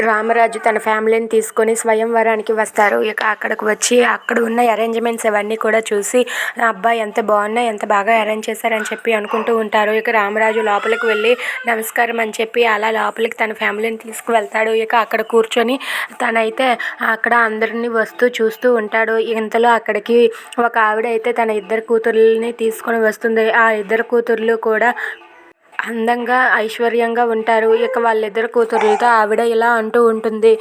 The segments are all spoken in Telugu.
రామరాజు తన ఫ్యామిలీని తీసుకొని స్వయంవరానికి వస్తారు. ఇక అక్కడికి వచ్చి అక్కడ ఉన్న అరేంజ్మెంట్స్ అవన్నీ కూడా చూసి అబ్బాయి ఎంత బాగున్నాయి, ఎంత బాగా అరేంజ్ చేశారని చెప్పి అనుకుంటూ ఉంటారు. ఇక రామరాజు లోపలికి వెళ్ళి నమస్కారం అని చెప్పి అలా లోపలికి తన ఫ్యామిలీని తీసుకువెళ్తాడు. ఇక అక్కడ కూర్చొని తనైతే అక్కడ అందరినీ వస్తూ చూస్తూ ఉంటాడు. ఇంతలో అక్కడికి ఒక ఆవిడ అయితే తన ఇద్దరు కూతుర్లని తీసుకొని వస్తుంది. ఆ ఇద్దరు కూతుర్లు కూడా అందంగా ఐశ్వర్యంగా ఉంటారు. ఇక వాళ్ళిద్దరు కూతురులతో ఆవిడ ఇలా అంటూ ఉంటుంది,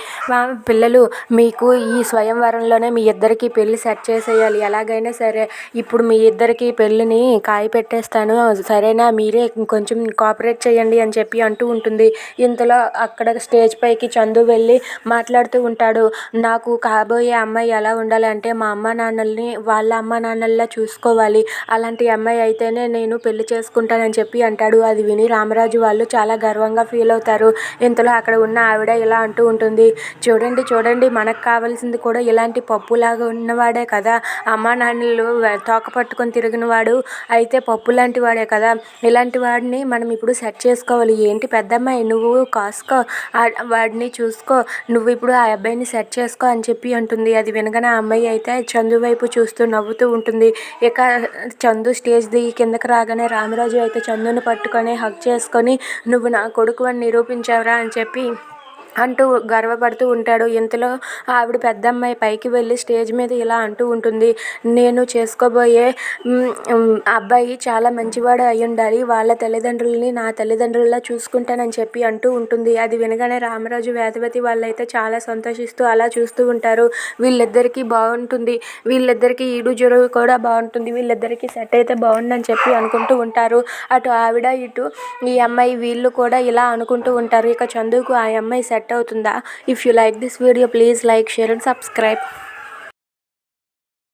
పిల్లలు మీకు ఈ స్వయంవరంలోనే మీ ఇద్దరికి పెళ్లి సెట్ చేసేయాలి, ఎలాగైనా సరే ఇప్పుడు మీ ఇద్దరికి పెళ్ళిని కాయ పెట్టేస్తాను, సరేనా, మీరే కొంచెం కోఆపరేట్ చేయండి అని చెప్పి అంటూ ఉంటుంది. ఇంతలో అక్కడ స్టేజ్ పైకి చందు వెళ్ళి మాట్లాడుతూ ఉంటాడు. నాకు కాబోయే అమ్మాయి ఎలా ఉండాలంటే మా అమ్మ నాన్నల్ని వాళ్ళ అమ్మ నాన్నల్లా చూసుకోవాలి, అలాంటి అమ్మాయి అయితేనే నేను పెళ్లి చేసుకుంటానని చెప్పి అంటాడు. అది విని రామరాజు వాళ్ళు చాలా గర్వంగా ఫీల్ అవుతారు. ఇంతలో అక్కడ ఉన్న ఆవిడ ఇలా అంటూ ఉంటుంది, చూడండి చూడండి మనకు కావాల్సింది కూడా ఇలాంటి పప్పులాగా ఉన్నవాడే కదా, అమ్మా నాన్నలు తోక పట్టుకొని తిరిగినవాడు అయితే పప్పు లాంటి వాడే కదా, ఇలాంటి వాడిని మనం ఇప్పుడు సెట్ చేసుకోవాలి, ఏంటి పెద్దమ్మాయి నువ్వు కాసుకో, వాడిని చూసుకో, నువ్వు ఇప్పుడు ఆ అబ్బాయిని సెట్ చేసుకో అని చెప్పి అంటుంది. అది వినగానే ఆ అమ్మాయి అయితే చందు వైపు చూస్తూ నవ్వుతూ ఉంటుంది. ఇక చందు స్టేజ్ దిగి కిందకి రాగానే రామరాజు అయితే చందుని పట్టుకొని హగ్ చేసుకొని నువ్వు నా కొడుకు అని నిరూపించావురా అని చెప్పి అంటూ గర్వపడుతూ ఉంటాడు. ఇంతలో ఆవిడ పెద్దమ్మాయి పైకి వెళ్ళి స్టేజ్ మీద ఇలా అంటూ ఉంటుంది, నేను చేసుకోబోయే అబ్బాయి చాలా మంచివాడు అయి ఉండాలి, వాళ్ళ తల్లిదండ్రులని నా తల్లిదండ్రుల్లా చూసుకుంటానని చెప్పి అంటూ ఉంటుంది. అది వినగానే రామరాజు వేదవతి వాళ్ళైతే చాలా సంతోషిస్తూ అలా చూస్తూ ఉంటారు. వీళ్ళిద్దరికీ బాగుంటుంది, వీళ్ళిద్దరికీ ఈడు జొరుగు కూడా బాగుంటుంది, వీళ్ళిద్దరికీ సెట్ అయితే బాగుందని చెప్పి అనుకుంటూ ఉంటారు. అటు ఆవిడ ఇటు ఈ అమ్మాయి వీళ్ళు కూడా ఇలా అనుకుంటూ ఉంటారు. ఇక చందుకు ఆ అమ్మాయి సెట్ అవుతుందా? If you like this video please like, share and subscribe.